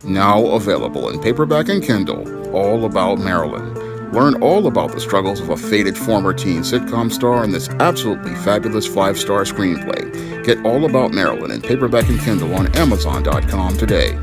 Now available in paperback and Kindle, All About Marilyn. Learn all about the struggles of a faded former teen sitcom star in this absolutely fabulous 5-star screenplay. Get All About Marilyn in paperback and Kindle on Amazon.com today.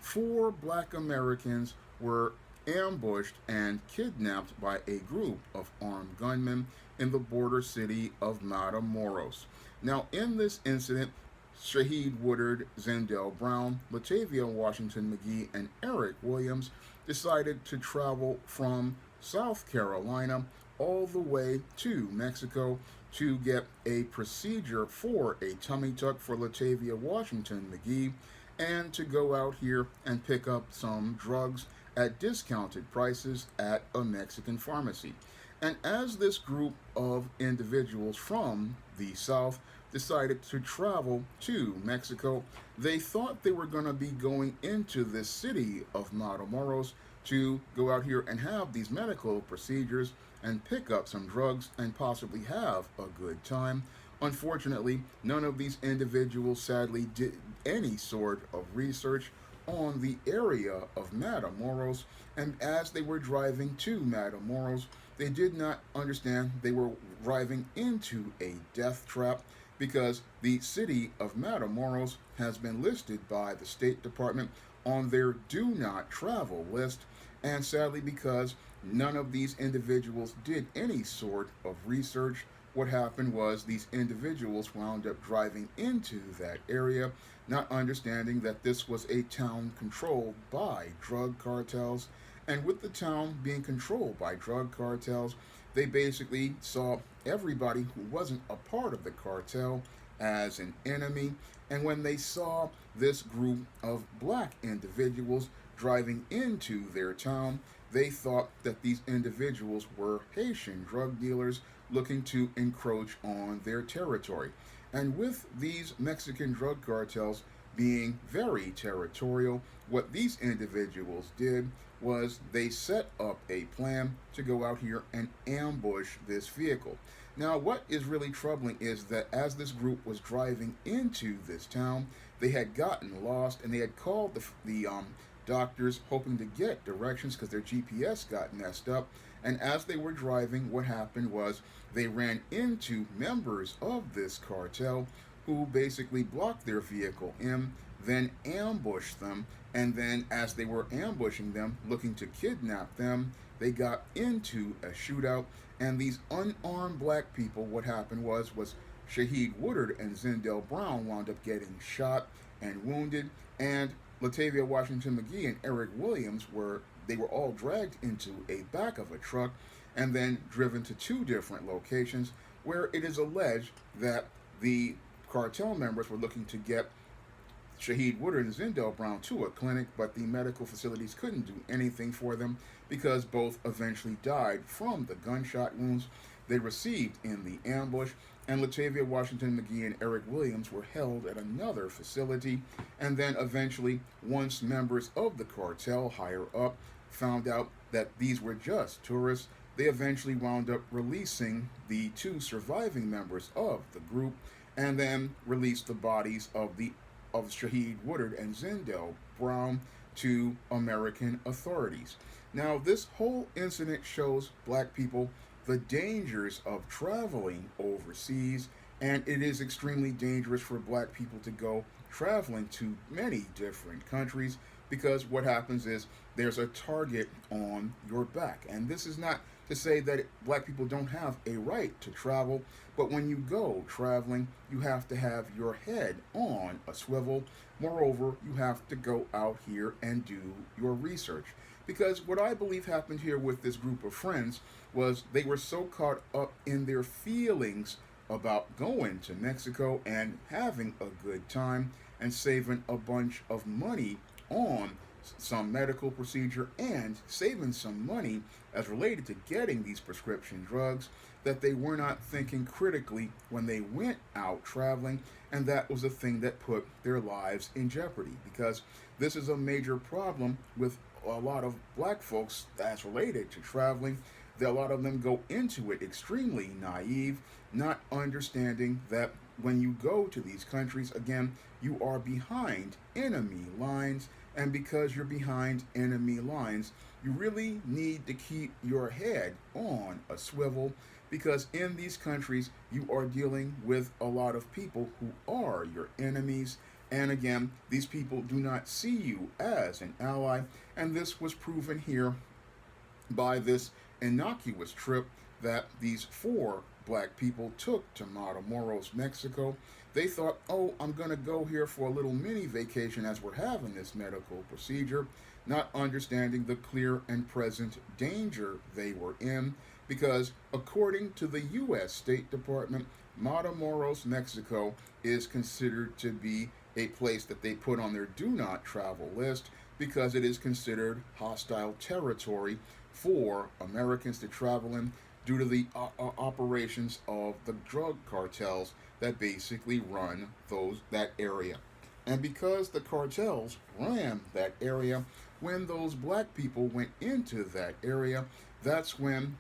Four black Americans were ambushed and kidnapped by a group of armed gunmen in the border city of Matamoros. Now, in this incident, Shaheed Woodard, Zendel Brown, Latavia Washington McGee, and Eric Williams decided to travel from South Carolina all the way to Mexico to get a procedure for a tummy tuck for Latavia Washington McGee and to go out here and pick up some drugs at discounted prices at a Mexican pharmacy. And as this group of individuals from the South decided to travel to Mexico, they thought they were going to be going into this city of Matamoros to go out here and have these medical procedures and pick up some drugs and possibly have a good time. Unfortunately, none of these individuals sadly did any sort of research on the area of Matamoros, and as they were driving to Matamoros, they did not understand they were driving into a death trap because the city of Matamoros has been listed by the State Department on their do not travel list, and sadly, because none of these individuals did any sort of research, what happened was these individuals wound up driving into that area, not understanding that this was a town controlled by drug cartels. And with the town being controlled by drug cartels, they basically saw everybody who wasn't a part of the cartel as an enemy. And when they saw this group of black individuals driving into their town, they thought that these individuals were Haitian drug dealers looking to encroach on their territory. And with these Mexican drug cartels being very territorial, what these individuals did was they set up a plan to go out here and ambush this vehicle. Now, what is really troubling is that as this group was driving into this town, they had gotten lost and they had called the doctors hoping to get directions because their GPS got messed up. And as they were driving, what happened was they ran into members of this cartel who basically blocked their vehicle in, then ambushed them, and then as they were ambushing them, looking to kidnap them, they got into a shootout, and these unarmed black people, what happened was Shaheed Woodard and Zendel Brown wound up getting shot and wounded, and Latavia Washington McGee and Eric Williams were all dragged into a back of a truck and then driven to two different locations where it is alleged that the cartel members were looking to get Shaheed Woodard and Zendel Brown to a clinic, but the medical facilities couldn't do anything for them because both eventually died from the gunshot wounds they received in the ambush. And Latavia Washington McGee and Eric Williams were held at another facility. And then eventually, once members of the cartel higher up found out that these were just tourists, they eventually wound up releasing the two surviving members of the group and then released the bodies of Shaheed Woodard and Zendel Brown to American authorities. Now, this whole incident shows black people the dangers of traveling overseas, and it is extremely dangerous for black people to go traveling to many different countries because what happens is there's a target on your back. And this is not to say that black people don't have a right to travel, but when you go traveling, you have to have your head on a swivel. Moreover, you have to go out here and do your research. Because what I believe happened here with this group of friends was they were so caught up in their feelings about going to Mexico and having a good time and saving a bunch of money on some medical procedure and saving some money as related to getting these prescription drugs that they were not thinking critically when they went out traveling, and that was the thing that put their lives in jeopardy because this is a major problem with a lot of black folks that's related to traveling. A lot of them go into it extremely naive, not understanding that when you go to these countries, again, you are behind enemy lines and because you're behind enemy lines, you really need to keep your head on a swivel, because in these countries you are dealing with a lot of people who are your enemies. And again, these people do not see you as an ally, and this was proven here by this innocuous trip that these four black people took to Matamoros, Mexico. They thought, oh, I'm going to go here for a little mini vacation as we're having this medical procedure, not understanding the clear and present danger they were in, because according to the U.S. State Department, Matamoros, Mexico is considered to be a place that they put on their do not travel list because it is considered hostile territory for Americans to travel in due to the operations of the drug cartels that basically run that area. And because the cartels ran that area, when those black people went into that area, that's when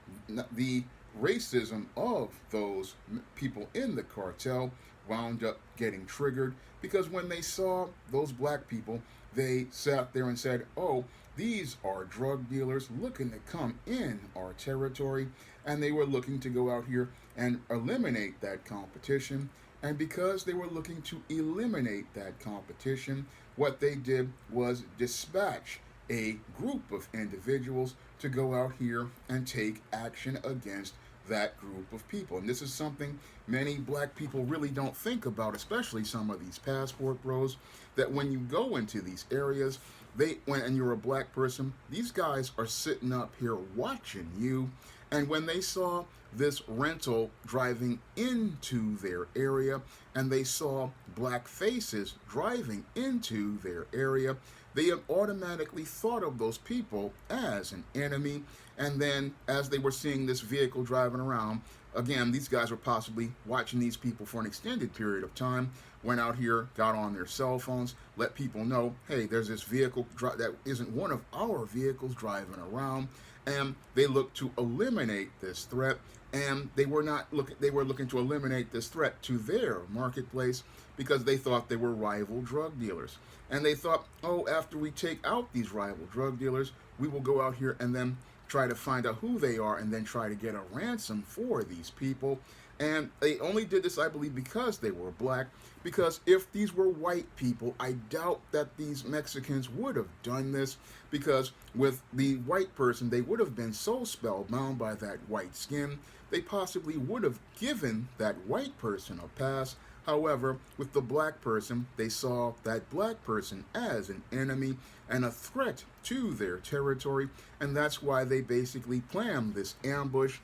the racism of those people in the cartel wound up getting triggered, because when they saw those black people, they sat there and said, oh, these are drug dealers looking to come in our territory, and they were looking to go out here and eliminate that competition. And because they were looking to eliminate that competition, what they did was dispatch a group of individuals to go out here and take action against that group of people. And this is something many black people really don't think about, especially some of these passport bros, that when you go into these areas, and you're a black person, these guys are sitting up here watching you. And when they saw this rental driving into their area and they saw black faces driving into their area, they automatically thought of those people as an enemy. And then as they were seeing this vehicle driving around, again, these guys were possibly watching these people for an extended period of time, went out here, got on their cell phones, let people know, hey, there's this vehicle that isn't one of our vehicles driving around, and they looked to eliminate this threat. And they were looking to eliminate this threat to their marketplace because they thought they were rival drug dealers. And they thought, oh, after we take out these rival drug dealers, we will go out here and then try to find out who they are and then try to get a ransom for these people. And they only did this, I believe, because they were black. Because if these were white people, I doubt that these Mexicans would have done this. Because with the white person, they would have been so spellbound by that white skin, they possibly would have given that white person a pass. However, with the black person, they saw that black person as an enemy and a threat to their territory. And that's why they basically planned this ambush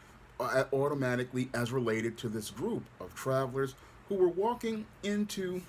automatically as related to this group of travelers who were walking into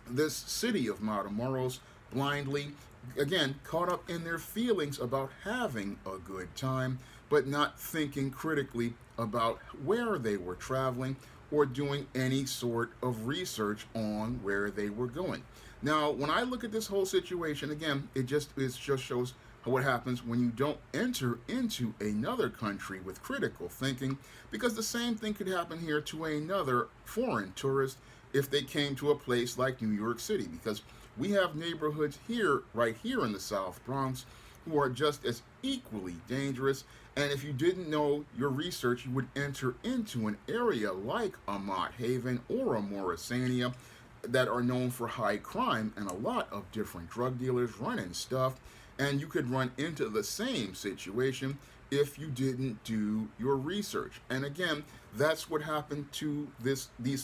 this city of Matamoros blindly, again, caught up in their feelings about having a good time, but not thinking critically about where they were traveling or doing any sort of research on where they were going. Now, when I look at this whole situation, again, it just shows what happens when you don't enter into another country with critical thinking, because the same thing could happen here to another foreign tourist if they came to a place like New York City, because we have neighborhoods here, right here in the South Bronx, who are just as equally dangerous. And if you didn't know your research, you would enter into an area like a Mott Haven or a Morrisania that are known for high crime and a lot of different drug dealers running stuff. And you could run into the same situation if you didn't do your research. And again, that's what happened to these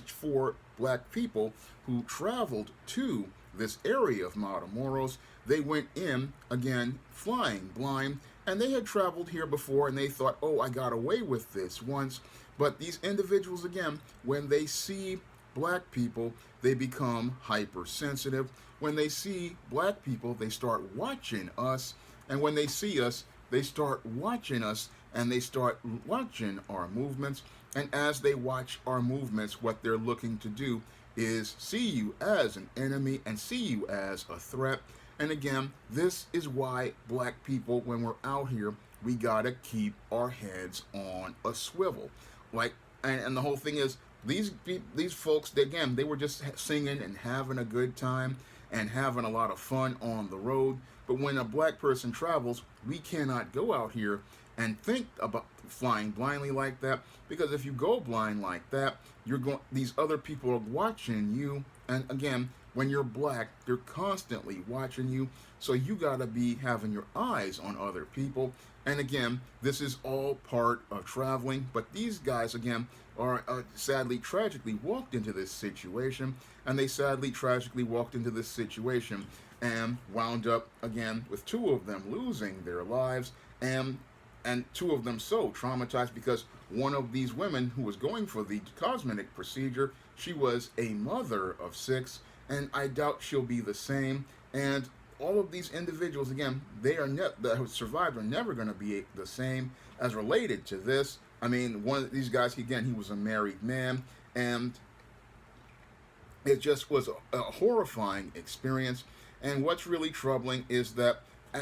four black people who traveled to this area of Matamoros. They went in, again, flying blind, and they had traveled here before, and they thought, oh, I got away with this once. But these individuals, again, when they see black people, they become hypersensitive. When they see black people, they start watching us. And when they see us, they start watching us, and they start watching our movements. And as they watch our movements, what they're looking to do is see you as an enemy and see you as a threat. And again, this is why black people, when we're out here, we gotta keep our heads on a swivel. And the whole thing is, these folks, they were just singing and having a good time, and having a lot of fun on the road. But when a black person travels, we cannot go out here and think about flying blindly like that, because if you go blind like that, you're going these other people are watching you, and again, when you're black, they're constantly watching you, so you got to be having your eyes on other people. And again, this is all part of traveling, but these guys again are sadly tragically walked into this situation, and they sadly tragically walked into this situation and wound up again with two of them losing their lives, and two of them so traumatized because one of these women who was going for the cosmetic procedure, she was a mother of 6, and I doubt she'll be the same. And all of these individuals, again, that have survived are never going to be the same as related to this. I mean, one of these guys, again, he was a married man, and it just was a horrifying experience. And what's really troubling is that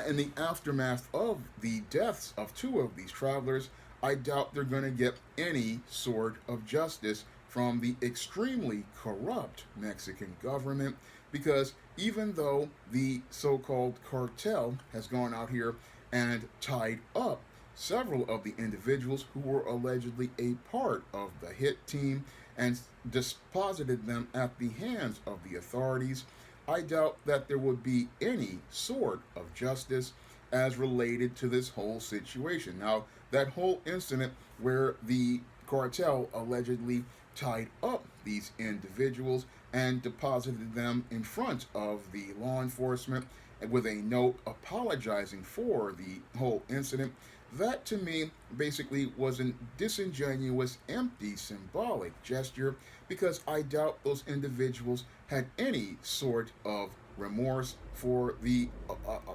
in the aftermath of the deaths of two of these travelers, I doubt they're going to get any sort of justice from the extremely corrupt Mexican government, because even though the so-called cartel has gone out here and tied up several of the individuals who were allegedly a part of the hit team and deposited them at the hands of the authorities, I doubt that there would be any sort of justice as related to this whole situation. Now, that whole incident where the cartel allegedly tied up these individuals and deposited them in front of the law enforcement with a note apologizing for the whole incident, that to me basically was a disingenuous, empty, symbolic gesture, because I doubt those individuals had any sort of remorse for the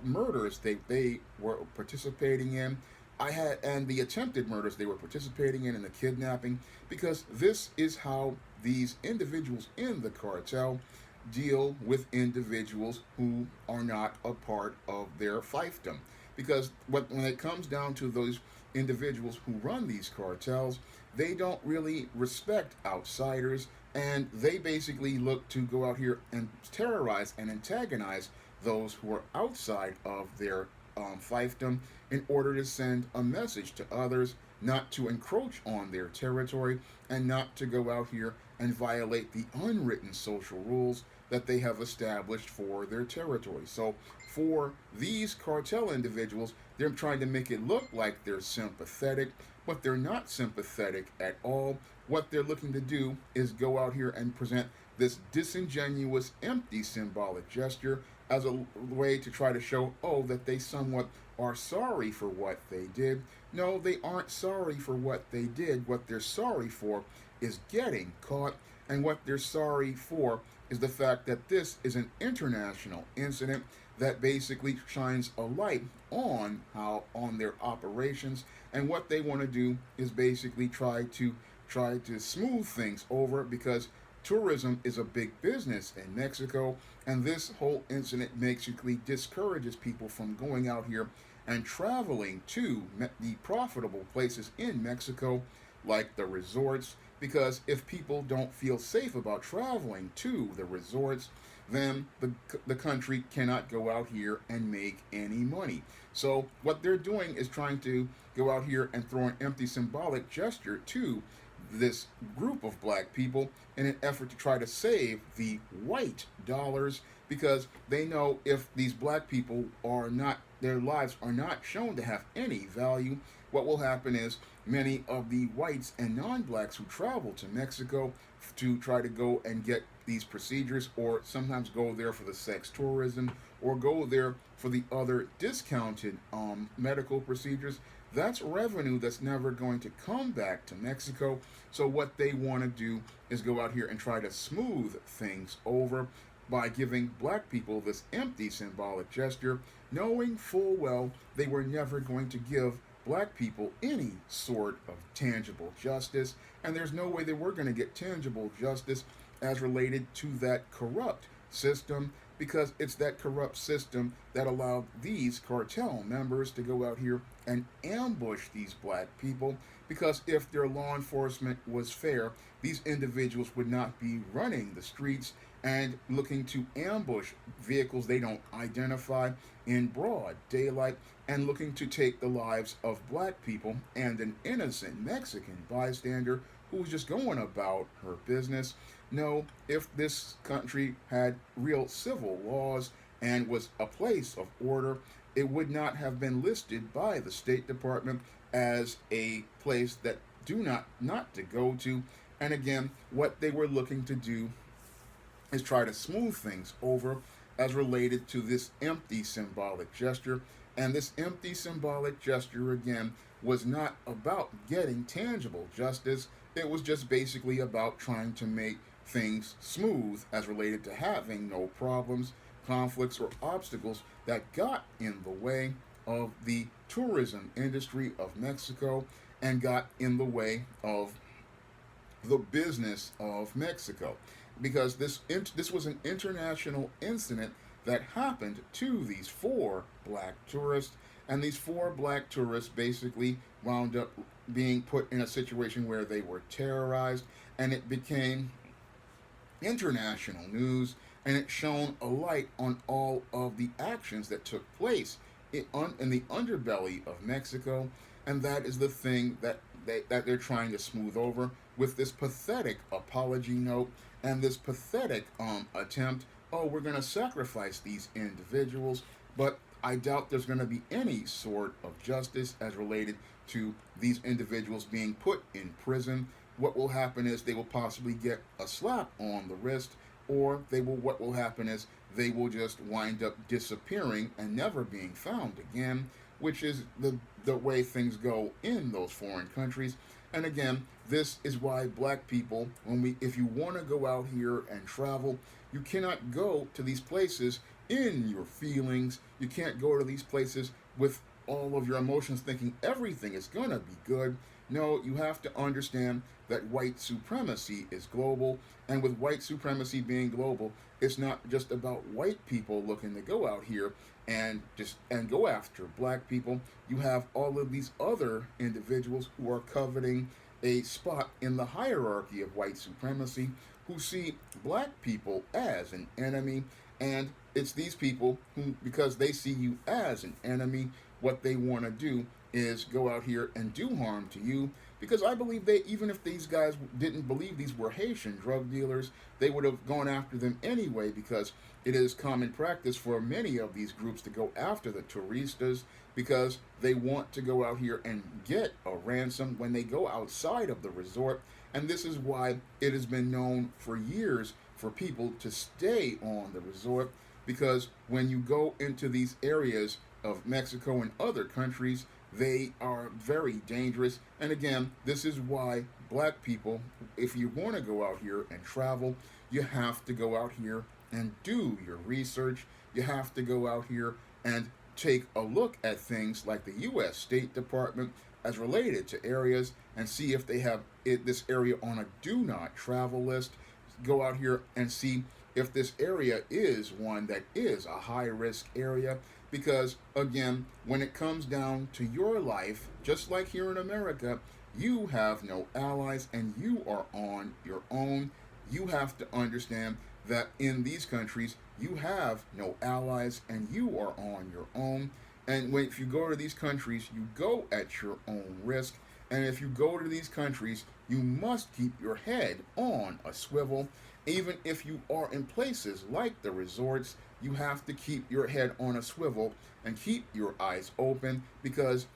murders they were participating in. And the attempted murders they were participating in, and the kidnapping, because this is how these individuals in the cartel deal with individuals who are not a part of their fiefdom. Because when it comes down to those individuals who run these cartels, they don't really respect outsiders, and they basically look to go out here and terrorize and antagonize those who are outside of their fiefdom in order to send a message to others not to encroach on their territory and not to go out here and violate the unwritten social rules that they have established for their territory. So for these cartel individuals, they're trying to make it look like they're sympathetic, but they're not sympathetic at all. What they're looking to do is go out here and present this disingenuous, empty symbolic gesture as a way to try to show, that they somewhat are sorry for what they did. No, they aren't sorry for what they did. What they're sorry for is getting caught, and what they're sorry for is the fact that this is an international incident that basically shines a light on their operations, and what they want to do is basically try to smooth things over, because tourism is a big business in Mexico, and this whole incident basically discourages people from going out here and traveling to the profitable places in Mexico, like the resorts, because if people don't feel safe about traveling to the resorts, then the country cannot go out here and make any money. So what they're doing is trying to go out here and throw an empty symbolic gesture to this group of black people in an effort to try to save the white dollars, because they know if these black people are not, their lives are not shown to have any value, what will happen is many of the whites and non-blacks who travel to Mexico to try to go and get these procedures, or sometimes go there for the sex tourism, or go there for the other discounted medical procedures, that's revenue that's never going to come back to Mexico. So what they want to do is go out here and try to smooth things over by giving black people this empty symbolic gesture, knowing full well they were never going to give black people any sort of tangible justice, and there's no way that we're going to get tangible justice as related to that corrupt system, because it's that corrupt system that allowed these cartel members to go out here and ambush these black people, because if their law enforcement was fair, these individuals would not be running the streets and looking to ambush vehicles they don't identify in broad daylight, and looking to take the lives of black people and an innocent Mexican bystander who was just going about her business. No, if this country had real civil laws and was a place of order, it would not have been listed by the State Department as a place that not to go to. And again, what they were looking to do is try to smooth things over as related to this empty symbolic gesture. And this empty symbolic gesture, again, was not about getting tangible justice. It was just basically about trying to make things smooth as related to having no problems, conflicts, or obstacles that got in the way of the tourism industry of Mexico and got in the way of the business of Mexico, because this was an international incident that happened to these four black tourists, and these four black tourists basically wound up being put in a situation where they were terrorized, and it became international news, and it shone a light on all of the actions that took place in the underbelly of Mexico, and that is the thing that they're trying to smooth over with this pathetic apology note and this pathetic attempt. Oh, we're going to sacrifice these individuals, but I doubt there's going to be any sort of justice as related to these individuals being put in prison. What will happen is they will possibly get a slap on the wrist, or what will happen is they will just wind up disappearing and never being found again, which is the way things go in those foreign countries. And again, this is why black people, if you want to go out here and travel, you cannot go to these places in your feelings. You can't go to these places with all of your emotions thinking everything is going to be good. No, you have to understand that white supremacy is global, and with white supremacy being global, it's not just about white people looking to go out here and go after black people. You have all of these other individuals who are coveting a spot in the hierarchy of white supremacy, who see black people as an enemy. And it's these people who, because they see you as an enemy, what they want to do is go out here and do harm to you. Because I believe even if these guys didn't believe these were Haitian drug dealers, they would have gone after them anyway, because it is common practice for many of these groups to go after the touristas, because they want to go out here and get a ransom when they go outside of the resort. And this is why it has been known for years for people to stay on the resort, because when you go into these areas of Mexico and other countries, they are very dangerous. And again, this is why black people, if you want to go out here and travel, you have to go out here and do your research. You have to go out here and take a look at things like the U.S. State Department as related to areas, and see if they have this area on a do not travel list. Go out here and see if this area is one that is a high risk area, because again, when it comes down to your life, just like here in America, you have no allies and you are on your own. You have to understand that in these countries, you have no allies and you are on your own. And if you go to these countries, you go at your own risk. And if you go to these countries, you must keep your head on a swivel. Even if you are in places like the resorts, you have to keep your head on a swivel and keep your eyes open, because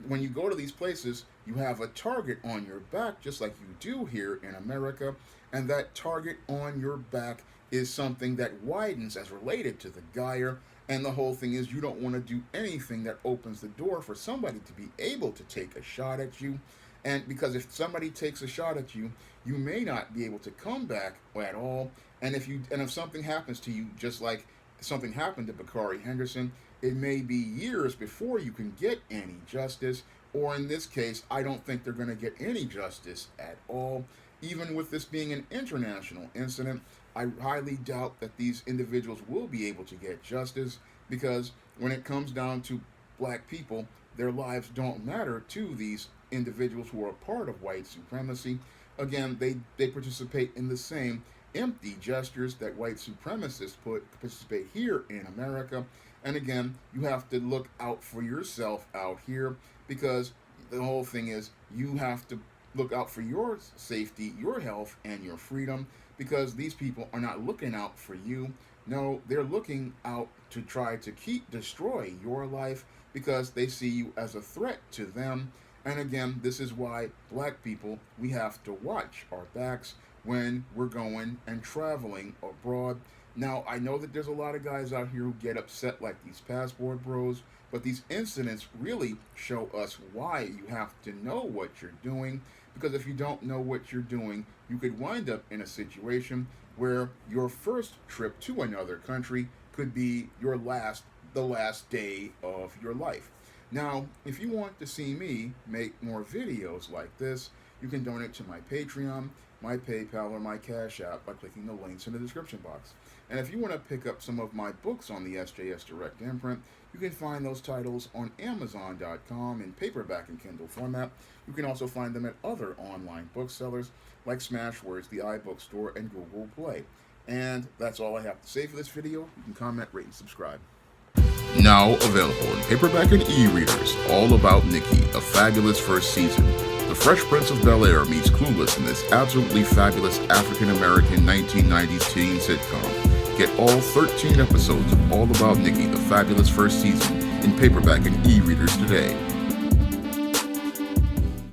when you go to these places, you have a target on your back, just like you do here in America. And that target on your back is something that widens as related to the gyre. And the whole thing is, you don't want to do anything that opens the door for somebody to be able to take a shot at you. And because if somebody takes a shot at you, you may not be able to come back at all. And if something happens to you, just like something happened to Bakari Henderson, it may be years before you can get any justice. Or in this case, I don't think they're going to get any justice at all. Even with this being an international incident, I highly doubt that these individuals will be able to get justice, because when it comes down to black people, their lives don't matter to these individuals who are part of white supremacy. Again, they participate in the same empty gestures that white supremacists participate here in America. And again, you have to look out for yourself out here, because the whole thing is you have to look out for your safety, your health, and your freedom, because these people are not looking out for you. No, they're looking out to try to destroy your life, because they see you as a threat to them. And again, this is why black people, we have to watch our backs when we're going and traveling abroad. Now, I know that there's a lot of guys out here who get upset like these passport bros, but these incidents really show us why you have to know what you're doing, because if you don't know what you're doing, you could wind up in a situation where your first trip to another country could be the last day of your life. Now, if you want to see me make more videos like this, you can donate to my Patreon, my PayPal, or my Cash App by clicking the links in the description box. And if you want to pick up some of my books on the SJS Direct imprint, you can find those titles on Amazon.com in paperback and Kindle format. You can also find them at other online booksellers like Smashwords, the iBookstore, and Google Play. And that's all I have to say for this video. You can comment, rate, and subscribe. Now available in paperback and e-readers, All About Nikki, a fabulous first season. The Fresh Prince of Bel-Air meets Clueless in this absolutely fabulous African-American 1990s teen sitcom. Get all 13 episodes of All About Nikki, the fabulous first season, in paperback and e-readers today.